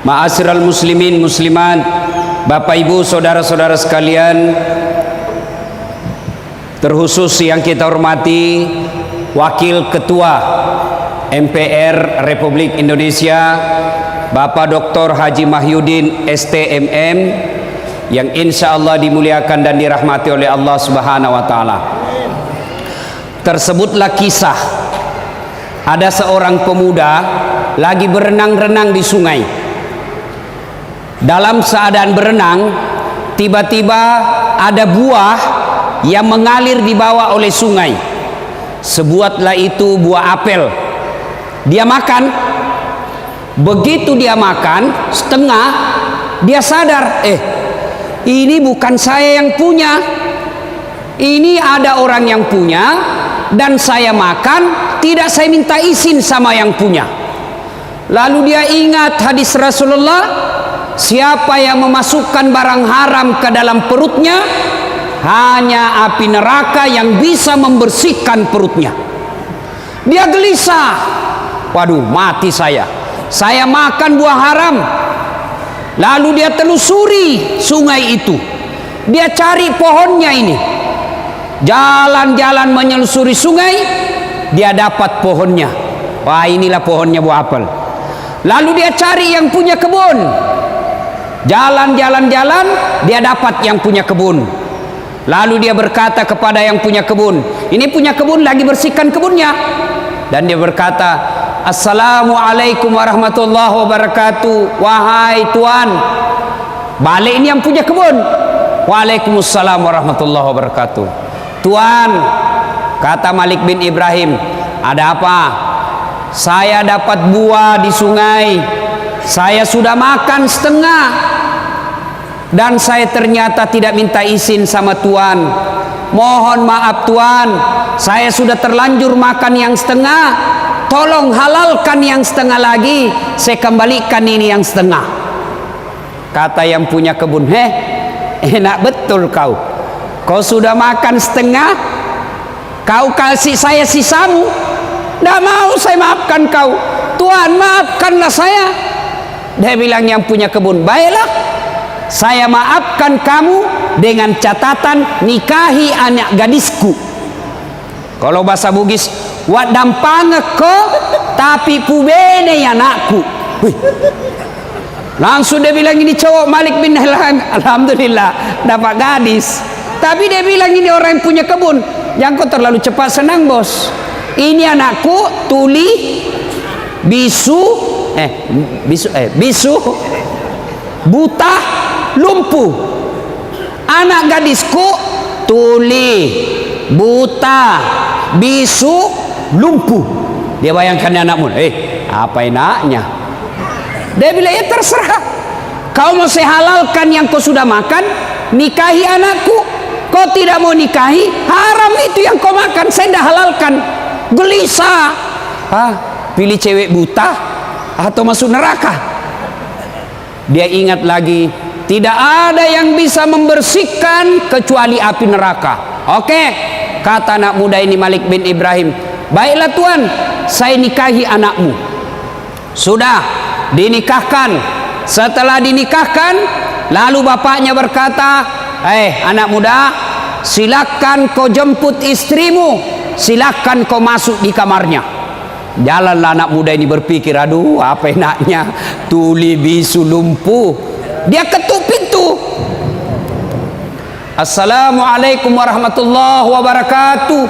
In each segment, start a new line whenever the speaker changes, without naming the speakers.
Ma'asyiral muslimin muslimat, Bapak Ibu saudara-saudara sekalian, terkhusus yang kita hormati Wakil Ketua MPR Republik Indonesia Bapak Dr. Haji Mahyudin STMM, yang insya Allah dimuliakan dan dirahmati oleh Allah Subhanahu wa Ta'ala. Tersebutlah kisah ada seorang pemuda lagi berenang-renang di sungai. Dalam keadaan berenang, tiba-tiba ada buah yang mengalir di bawah oleh sungai. Sebuahlah itu buah apel. Dia makan. Begitu dia makan setengah, dia sadar, ini bukan saya yang punya, ini ada orang yang punya, dan saya makan, tidak saya minta izin sama yang punya. Lalu dia ingat hadis Rasulullah, siapa yang memasukkan barang haram ke dalam perutnya, hanya api neraka yang bisa membersihkan perutnya. Dia gelisah, waduh, mati saya makan buah haram. Lalu dia telusuri sungai itu, dia cari pohonnya ini, jalan-jalan menyelusuri sungai, dia dapat pohonnya. Wah, inilah pohonnya buah apel. Lalu dia cari yang punya kebun, jalan-jalan dia dapat yang punya kebun. Lalu dia berkata kepada yang punya kebun, ini punya kebun lagi bersihkan kebunnya, dan dia berkata, Assalamualaikum warahmatullahi wabarakatuh. Wahai tuan. Balik ini yang punya kebun, Waalaikumsalam warahmatullahi wabarakatuh. Tuan, kata Malik bin Ibrahim, ada apa? Saya dapat buah di sungai, saya sudah makan setengah, dan saya ternyata tidak minta izin sama tuan. Mohon maaf tuan, saya sudah terlanjur makan yang setengah, tolong halalkan yang setengah lagi, saya kembalikan ini yang setengah. Kata yang punya kebun, enak betul kau sudah makan setengah, kau kasih saya sisamu. Tidak mau saya maafkan kau, tuan maafkanlah saya. Dia bilang yang punya kebun, baiklah, saya maafkan kamu dengan catatan nikahi anak gadisku. Kalau bahasa Bugis, wak dampang ko tapi pubene anakku. Langsung dia bilang ini cowok Malik bin Ilham, alhamdulillah dapat gadis. Tapi dia bilang ini orang yang punya kebun, yang kau terlalu cepat senang bos. Ini anakku tuli bisu buta lumpuh. Anak gadisku tuli buta bisu lumpuh. Dia bayangkan anakmu, apa enaknya? Dia bilang, ya terserah, kau mau saya halalkan yang kau sudah makan, nikahi anakku. Kau tidak mau nikahi, haram itu yang kau makan, saya tidak halalkan. Gelisah, pilih cewek buta atau masuk neraka? Dia ingat lagi, tidak ada yang bisa membersihkan kecuali api neraka. Oke, kata anak muda ini Malik bin Ibrahim, baiklah tuan, saya nikahi anakmu. Sudah dinikahkan. Setelah dinikahkan, lalu bapaknya berkata, anak muda, silakan kau jemput istrimu, silakan kau masuk di kamarnya. Jalanlah anak muda ini berpikir, aduh apa enaknya tuli bisu lumpuh. Dia ketuk pintu. Assalamualaikum warahmatullahi wabarakatuh.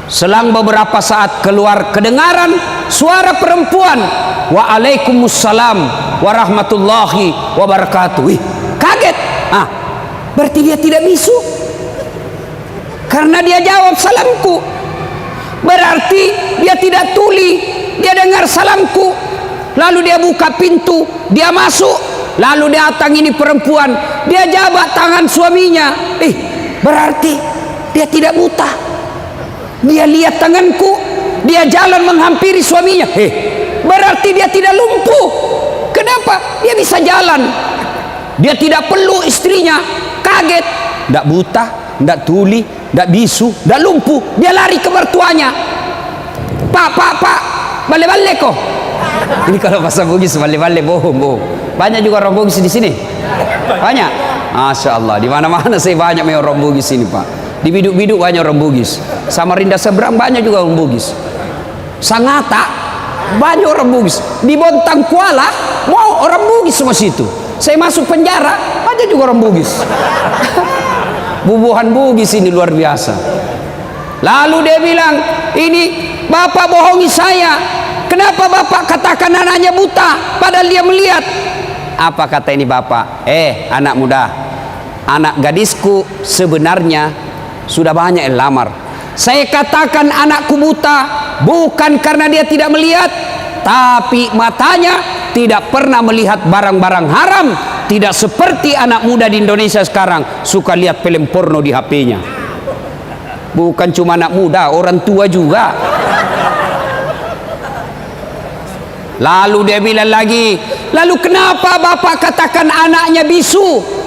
Selang beberapa saat keluar kedengaran suara perempuan, Waalaikumsalam warahmatullahi wabarakatuh. Kaget. Berarti dia tidak bisu, karena dia jawab salamku. Berarti dia tidak tuli, dia dengar salamku. Lalu dia buka pintu, dia masuk. Lalu dia datang ini perempuan, dia jabat tangan suaminya. Berarti dia tidak buta. Dia lihat tanganku, dia jalan menghampiri suaminya. Berarti dia tidak lumpuh. Kenapa? Dia bisa jalan. Dia tidak perlu istrinya. Kaget, tidak buta, tidak tuli, tidak bisu, tidak lumpuh. Dia lari ke mertuanya. Pak, balik-balik kok. Ini kalau bahasa Bugis balik-balik bohong. Banyak juga orang Bugis di sini. Banyak. Masya Allah. Di mana-mana saya banyak orang Bugis ini, Pak. Di Biduk-Biduk banyak orang Bugis. Samarinda seberang banyak juga orang Bugis. Sangatta banyak orang Bugis. Di Bontang Kuala mau orang Bugis semua situ. Saya masuk penjara ada juga orang Bugis. Bubuhan Bugis ini luar biasa. Lalu dia bilang, ini bapak bohongi saya. Kenapa bapak katakan anaknya buta padahal dia melihat? Apa kata ini bapak? Anak muda, anak gadisku sebenarnya sudah banyak yang lamar. Saya katakan anakku buta bukan karena dia tidak melihat, tapi matanya tidak pernah melihat barang-barang haram. Tidak seperti anak muda di Indonesia sekarang suka lihat film porno di HP-nya. Bukan cuma anak muda, orang tua juga. Lalu dia bilang lagi, lalu kenapa bapak katakan anaknya bisu?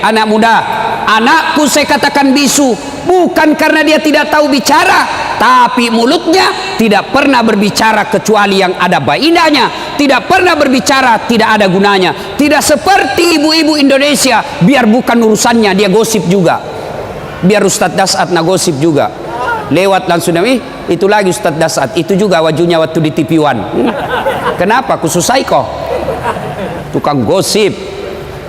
Anak muda, anakku saya katakan bisu bukan karena dia tidak tahu bicara, tapi mulutnya tidak pernah berbicara kecuali yang ada faedahnya, tidak pernah berbicara tidak ada gunanya. Tidak seperti ibu-ibu Indonesia, biar bukan urusannya dia gosip juga. Biar Ustadz Dasat gosip juga. Lewat langsung, itu lagi Ustadz Dasat, itu juga wajunya waktu di TV One. Kenapa? Khususai kok tukang gosip.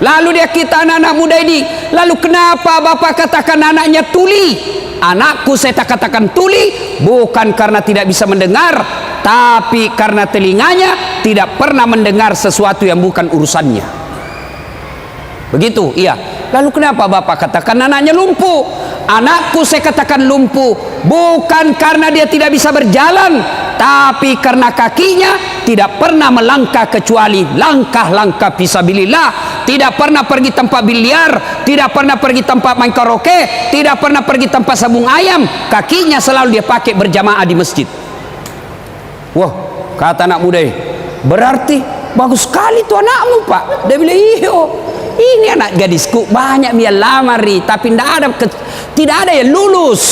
Lalu dia kita anak-anak muda ini, lalu kenapa bapak katakan anaknya tuli? Anakku saya katakan tuli bukan karena tidak bisa mendengar, tapi karena telinganya tidak pernah mendengar sesuatu yang bukan urusannya. Begitu, iya. Lalu kenapa bapak katakan anaknya lumpuh? Anakku saya katakan lumpuh bukan karena dia tidak bisa berjalan, tapi karena kakinya tidak pernah melangkah kecuali langkah-langkah fisabilillah. Tidak pernah pergi tempat biliar, tidak pernah pergi tempat main karaoke, tidak pernah pergi tempat sabung ayam. Kakinya selalu dia pakai berjamaah di masjid. Wah, kata anak muda, berarti bagus sekali tuh anakmu, Pak. Dia bilang, iyo, ini anak gadisku banyak dia lamari, tapi tidak ada yang lulus.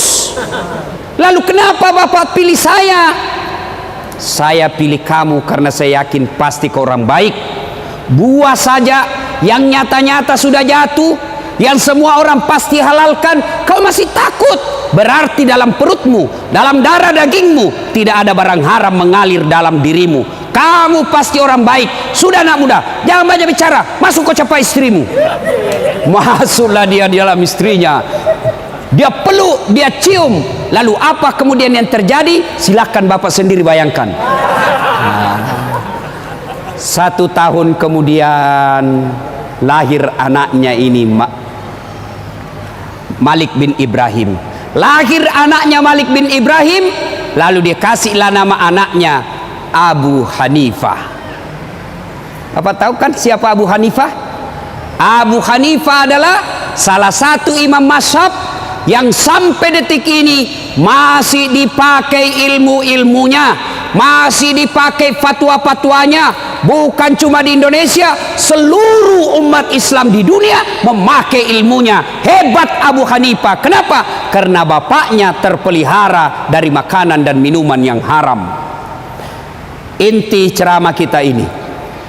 Lalu kenapa bapak pilih saya? Saya pilih kamu karena saya yakin pasti kau orang baik. Buah saja yang nyata-nyata sudah jatuh, yang semua orang pasti halalkan, kau masih takut. Berarti dalam perutmu, dalam darah dagingmu tidak ada barang haram mengalir dalam dirimu. Kamu pasti orang baik. Sudah anak muda, jangan banyak bicara. Masuk kau capai istrimu. Masuklah dia di dalam istrinya. Dia peluk, dia cium. Lalu apa kemudian yang terjadi? Silakan bapak sendiri bayangkan. 1 tahun kemudian lahir anaknya ini, Malik bin Ibrahim. Lahir anaknya Malik bin Ibrahim, lalu dia kasihlah nama anaknya Abu Hanifah. Apa tahu kan siapa Abu Hanifah? Abu Hanifah adalah salah satu imam mazhab yang sampai detik ini masih dipakai ilmu-ilmunya, masih dipakai fatwa-fatwanya. Bukan cuma di Indonesia, seluruh umat Islam di dunia memakai ilmunya. Hebat Abu Hanifah. Kenapa? Karena bapaknya terpelihara dari makanan dan minuman yang haram. Inti ceramah kita ini,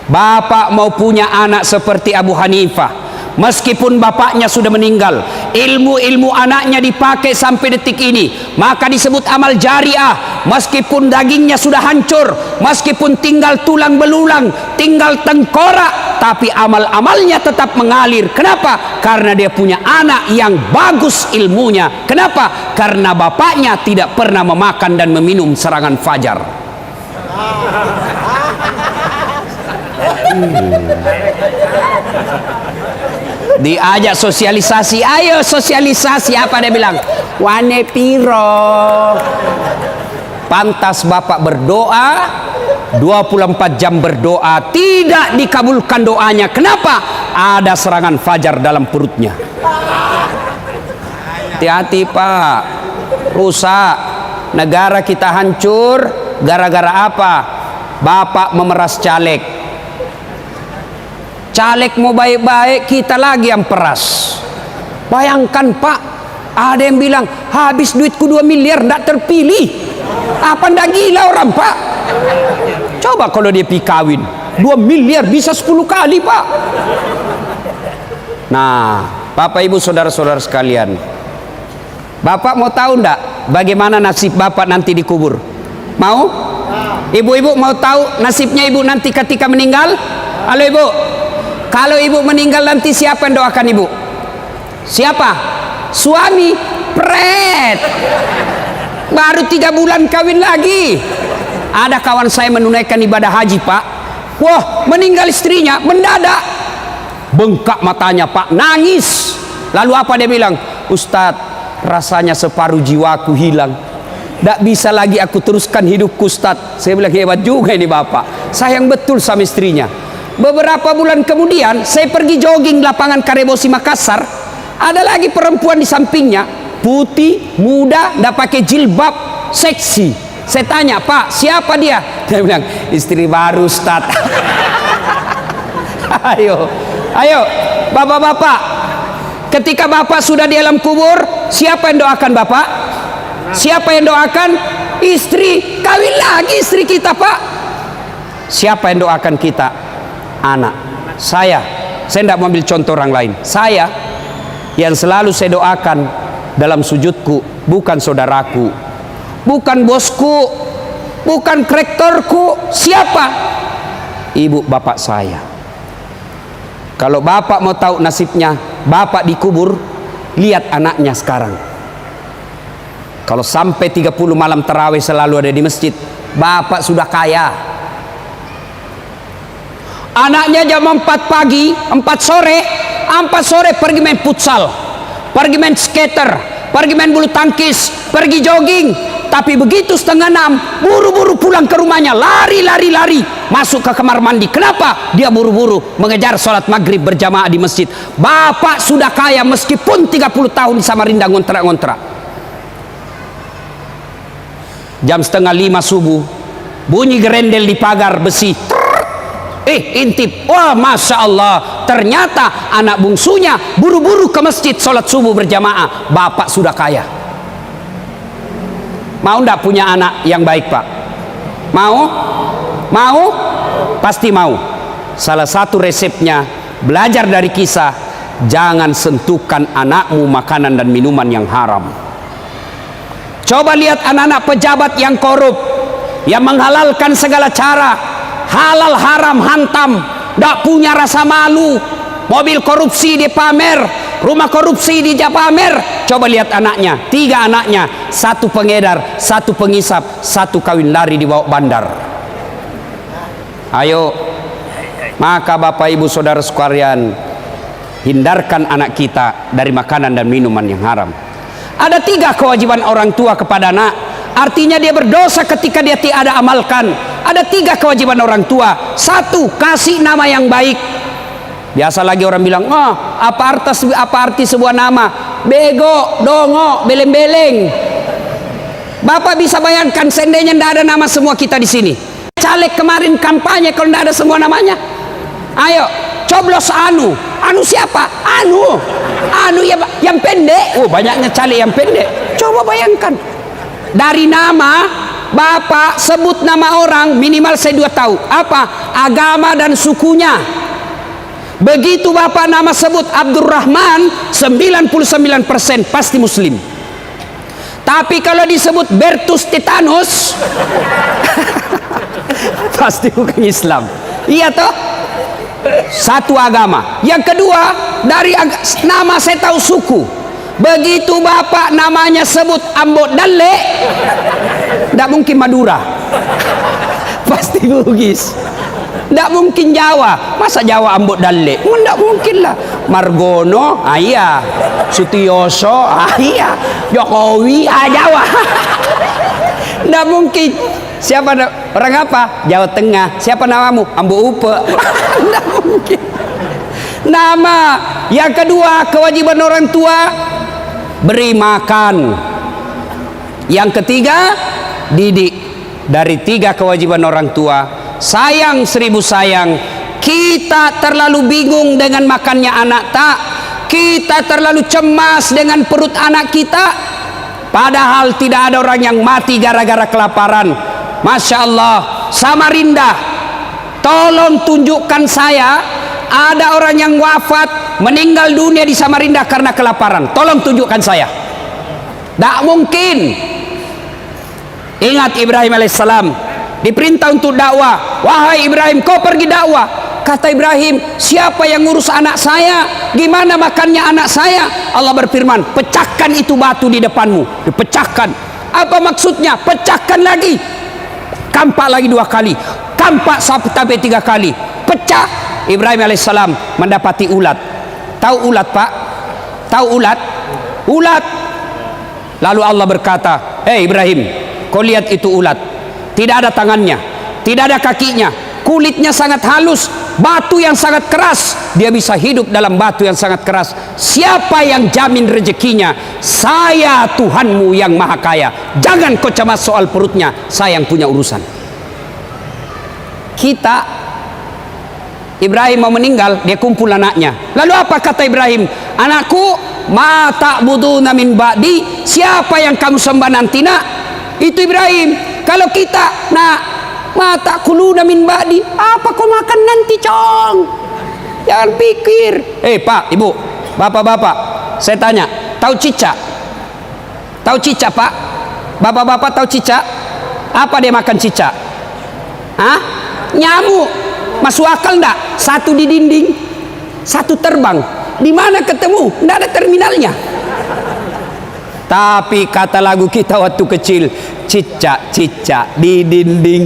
bapak mau punya anak seperti Abu Hanifah, meskipun bapaknya sudah meninggal, ilmu-ilmu anaknya dipakai sampai detik ini, maka disebut amal jariah. Meskipun dagingnya sudah hancur, meskipun tinggal tulang belulang, tinggal tengkorak, tapi amal-amalnya tetap mengalir. Kenapa? Karena dia punya anak yang bagus ilmunya. Kenapa? Karena bapaknya tidak pernah memakan dan meminum serangan fajar. Diajak sosialisasi, ayo sosialisasi. Apa dia bilang? Wane piro. Pantas bapak berdoa 24 jam berdoa, tidak dikabulkan doanya. Kenapa? Ada serangan fajar dalam perutnya. Hati-hati Pak, rusak. Negara kita hancur gara-gara apa? Bapak memeras caleg. Caleg mau baik-baik, kita lagi yang peras. Bayangkan Pak, ada yang bilang habis duitku 2 miliar tidak terpilih. Apa ndak gila orang Pak? Coba kalau dia pergi kawin 2 miliar bisa 10 kali Pak. Nah Bapak Ibu saudara-saudara sekalian, Bapak mau tahu enggak bagaimana nasib Bapak nanti dikubur? Mau? Ibu-ibu mau tahu nasibnya ibu nanti ketika meninggal? Halo ibu, kalau ibu meninggal nanti siapa yang doakan ibu? Siapa? Suami. Pret, baru 3 bulan kawin lagi. Ada kawan saya menunaikan ibadah haji Pak, wah meninggal istrinya mendadak, bengkak matanya Pak, nangis. Lalu apa dia bilang? Ustadz, rasanya separuh jiwaku hilang, tidak bisa lagi aku teruskan hidupku Ustadz. Saya bilang hebat juga ini bapak, sayang betul sama istrinya. Beberapa bulan kemudian saya pergi jogging lapangan Karebosi Makassar, ada lagi perempuan di sampingnya, putih, muda, tidak pakai jilbab, seksi. Saya tanya, Pak, siapa dia? Dia bilang, istri baru Ustaz. Ayo, bapak-bapak, ketika bapak sudah di alam kubur, siapa yang doakan bapak? Siapa yang doakan? Istri, kawin lagi istri kita Pak. Siapa yang doakan kita? Anak. Saya tidak mau ambil contoh orang lain. Saya yang selalu saya doakan dalam sujudku, bukan saudaraku, bukan bosku, bukan rektorku. Siapa? Ibu bapak saya. Kalau bapak mau tahu nasibnya bapak dikubur, lihat anaknya sekarang. Kalau sampai 30 malam tarawih selalu ada di masjid, bapak sudah kaya. Anaknya jam 4 pagi, 4 sore pergi main futsal, pergi main skater, pergi main bulu tangkis, pergi jogging. Tapi begitu 5:30 buru-buru pulang ke rumahnya, lari masuk ke kamar mandi. Kenapa? Dia buru-buru mengejar sholat maghrib berjamaah di masjid. Bapak sudah kaya meskipun 30 tahun di Samarinda ngontrak-ngontrak. Jam 4:30 subuh bunyi gerendel di pagar besi, intip. Wah, masya Allah, ternyata anak bungsunya buru-buru ke masjid sholat subuh berjamaah. Bapak sudah kaya. Mau ndak punya anak yang baik Pak? Mau? Pasti mau. Salah satu resepnya, belajar dari kisah, jangan sentuhkan anakmu makanan dan minuman yang haram. Coba lihat anak-anak pejabat yang korup, yang menghalalkan segala cara, halal haram hantam, tidak punya rasa malu. Mobil korupsi dia pamer, rumah korupsi dia pamer. Coba lihat anaknya, 3 anaknya, 1 pengedar, 1 pengisap, 1 kawin lari di bawah bandar. Ayo, maka Bapak Ibu Saudara sekalian, hindarkan anak kita dari makanan dan minuman yang haram. Ada 3 kewajiban orang tua kepada anak. Artinya dia berdosa ketika dia tidak amalkan. Ada 3 kewajiban orang tua. 1, kasih nama yang baik. Biasa lagi orang bilang, apa arti sebuah nama? Bego, dongo, beleng-beleng. Bapak bisa bayangkan seandainya tidak ada nama semua kita di sini. Caleg kemarin kampanye kalau tidak ada semua namanya. Ayo, coblos Anu. Anu siapa? Anu yang pendek. Oh, banyaknya caleg yang pendek. Coba bayangkan. Dari nama, Bapak sebut nama orang, minimal saya 2 tahu. Apa? Agama dan sukunya. Begitu Bapak nama sebut Abdurrahman, 99% pasti Muslim. Tapi kalau disebut Bertus Titanus, pasti bukan Islam. Iya toh? 1 agama. Yang kedua, dari nama saya tahu suku. Begitu Bapak namanya sebut Ambot Dalle, tidak mungkin Madura, pasti Bugis. Tidak mungkin Jawa. Masa Jawa Ambot Dalle? Tidak mungkin lah. Margono, iya. Sutioso, iya. Jokowi, Jawa. Tidak mungkin. Siapa orang apa? Jawa Tengah. Siapa namamu? Ambo Upe. Tidak mungkin. Nama. Yang kedua, kewajiban orang tua, beri makan. Yang ketiga, didik. Dari 3 kewajiban orang tua, sayang 1000 sayang. Kita terlalu bingung dengan makannya anak tak. Kita terlalu cemas dengan perut anak kita. Padahal tidak ada orang yang mati gara-gara kelaparan. Masya Allah, Samarinda, tolong tunjukkan saya ada orang yang wafat meninggal dunia di Samarinda karena kelaparan. Tolong tunjukkan saya. Tak mungkin. Ingat Ibrahim alaihissalam diperintah untuk dakwah. Wahai Ibrahim, kau pergi dakwah. Kata Ibrahim, siapa yang ngurus anak saya? Gimana makannya anak saya? Allah berfirman, pecahkan itu batu di depanmu. Dipecahkan. Apa maksudnya? Pecahkan lagi. Kampak lagi 2 kali. Kampak sampai 3 kali. Pecah. Ibrahim alaihissalam mendapati ulat. Tahu ulat, Pak? Tahu ulat? Ulat. Lalu Allah berkata, hei Ibrahim, kau lihat itu ulat. Tidak ada tangannya, tidak ada kakinya, kulitnya sangat halus, batu yang sangat keras. Dia bisa hidup dalam batu yang sangat keras. Siapa yang jamin rezekinya? Saya, Tuhanmu yang maha kaya. Jangan kau cemas soal perutnya, saya yang punya urusan. Kita, Ibrahim mau meninggal, dia kumpul anaknya. Lalu apa kata Ibrahim? Anakku, ma ta'buduna min ba'di, siapa yang kamu sembah nanti nak? Itu Ibrahim. Kalau kita, nak, ma ta'kuluna min ba'di, apa kau makan nanti, cong? Jangan pikir. Pak, ibu, bapak-bapak, saya tanya, tahu cicak? Tahu cicak, Pak? Bapak-bapak tahu cicak? Apa dia makan cicak? Hah? Nyamuk. Masuk akal enggak? Satu di dinding, satu terbang. Di mana ketemu? Enggak ada terminalnya. Tapi kata lagu kita waktu kecil, cicak-cicak di dinding,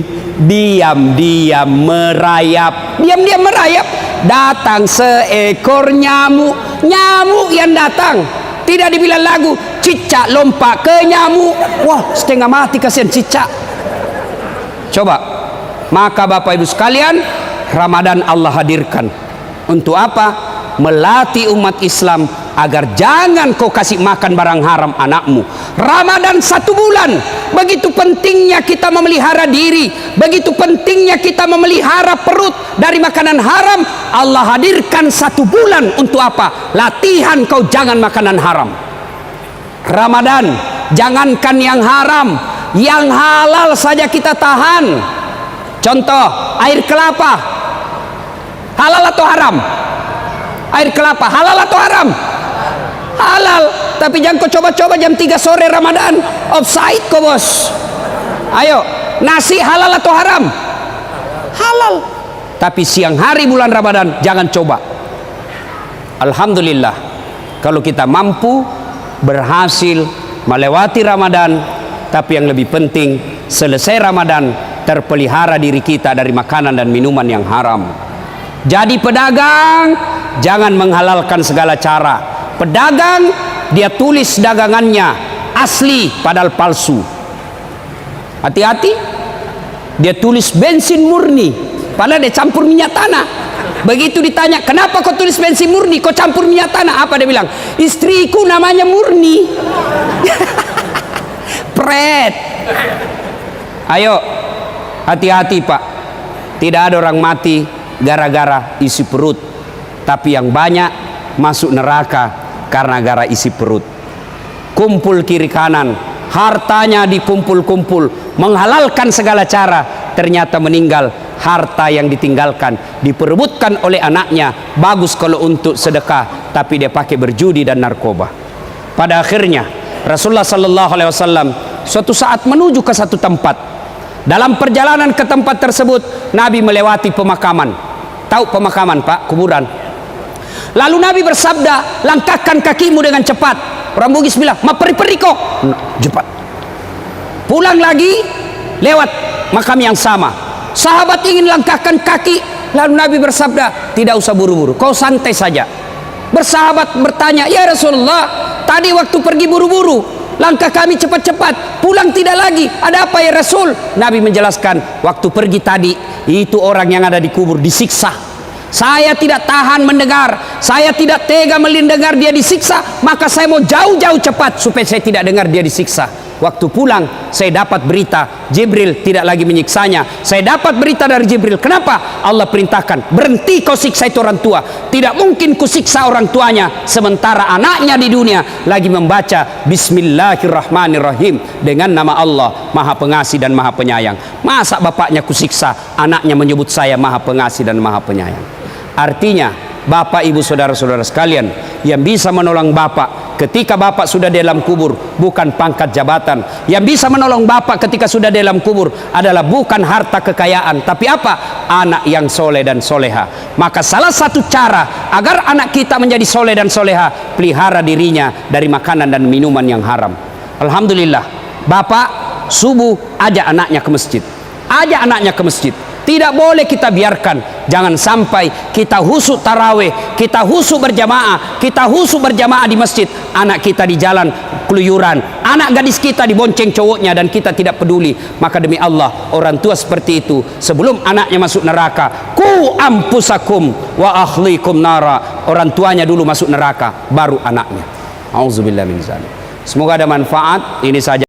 diam-diam merayap. Diam-diam merayap. Datang seekor nyamuk. Nyamuk yang datang. Tidak dibilang lagu, cicak lompat ke nyamuk. Wah, setengah mati kasihan cicak. Coba. Maka Bapak Ibu sekalian, Ramadan Allah hadirkan untuk apa? Melatih umat Islam agar jangan kau kasih makan barang haram anakmu. Ramadan 1 bulan. Begitu pentingnya kita memelihara diri, begitu pentingnya kita memelihara perut dari makanan haram. Allah hadirkan 1 bulan untuk apa? Latihan kau jangan makanan haram. Ramadan, jangankan yang haram, yang halal saja kita tahan. Contoh, air kelapa. Halal atau haram? Air kelapa halal atau haram? Halal. Tapi jangan kau coba-coba jam 3 sore Ramadan. Offside kau, bos. Ayo, nasi halal atau haram? Halal. Tapi siang hari bulan Ramadan jangan coba. Alhamdulillah, kalau kita mampu berhasil melewati Ramadan. Tapi yang lebih penting, selesai Ramadan terpelihara diri kita dari makanan dan minuman yang haram. Jadi pedagang jangan menghalalkan segala cara. Pedagang dia tulis dagangannya asli padahal palsu. Hati-hati. Dia tulis bensin murni padahal dia campur minyak tanah. Begitu ditanya, kenapa kau tulis bensin murni, kau campur minyak tanah? Apa dia bilang? Istriku namanya Murni. Pret. Ayo, hati-hati Pak. Tidak ada orang mati gara-gara isi perut, tapi yang banyak masuk neraka karena gara isi perut. Kumpul kiri kanan, hartanya dikumpul-kumpul, menghalalkan segala cara, ternyata meninggal. Harta yang ditinggalkan diperebutkan oleh anaknya. Bagus kalau untuk sedekah, tapi dia pakai berjudi dan narkoba. Pada akhirnya Rasulullah sallallahu alaihi wasallam suatu saat menuju ke satu tempat. Dalam perjalanan ke tempat tersebut, Nabi melewati pemakaman. Tahu pemakaman, Pak? Kuburan. Lalu Nabi bersabda, langkahkan kakimu dengan cepat. Orang Bugis bilang, ma peri-peri kok. Cepat. Pulang lagi, lewat makam yang sama. Sahabat ingin langkahkan kaki. Lalu Nabi bersabda, tidak usah buru-buru, kau santai saja. Bersahabat bertanya, ya Rasulullah, tadi waktu pergi buru-buru, langkah kami cepat-cepat, pulang tidak lagi, ada apa ya Rasul? Nabi menjelaskan, waktu pergi tadi itu orang yang ada di kubur disiksa. Saya tidak tahan mendengar, saya tidak tega mendengar dia disiksa, maka saya mau jauh-jauh cepat supaya saya tidak dengar dia disiksa. Waktu pulang saya dapat berita Jibril tidak lagi menyiksanya. Saya dapat berita dari Jibril. Kenapa? Allah perintahkan, berhenti kau siksa itu orang tua. Tidak mungkin ku siksa orang tuanya sementara anaknya di dunia lagi membaca Bismillahirrahmanirrahim dengan nama Allah Maha Pengasih dan Maha Penyayang. Masa bapaknya ku siksa, anaknya menyebut saya Maha Pengasih dan Maha Penyayang. Artinya Bapak, Ibu, saudara-saudara sekalian, yang bisa menolong Bapak ketika Bapak sudah dalam kubur bukan pangkat jabatan. Yang bisa menolong Bapak ketika sudah dalam kubur adalah bukan harta kekayaan, tapi apa? Anak yang soleh dan soleha. Maka salah satu cara agar anak kita menjadi soleh dan soleha, pelihara dirinya dari makanan dan minuman yang haram. Alhamdulillah, Bapak subuh ajak anaknya ke masjid. Ajak anaknya ke masjid. Tidak boleh kita biarkan. Jangan sampai kita husuk tarawih, kita husuk berjamaah, kita husuk berjamaah di masjid, anak kita di jalan keluyuran, anak gadis kita dibonceng cowoknya dan kita tidak peduli. Maka demi Allah, orang tua seperti itu sebelum anaknya masuk neraka, ku ampusakum wa akhlikum nara. Orang tuanya dulu masuk neraka, baru anaknya. Auzubillah min zalik. Semoga ada manfaat. Ini saja.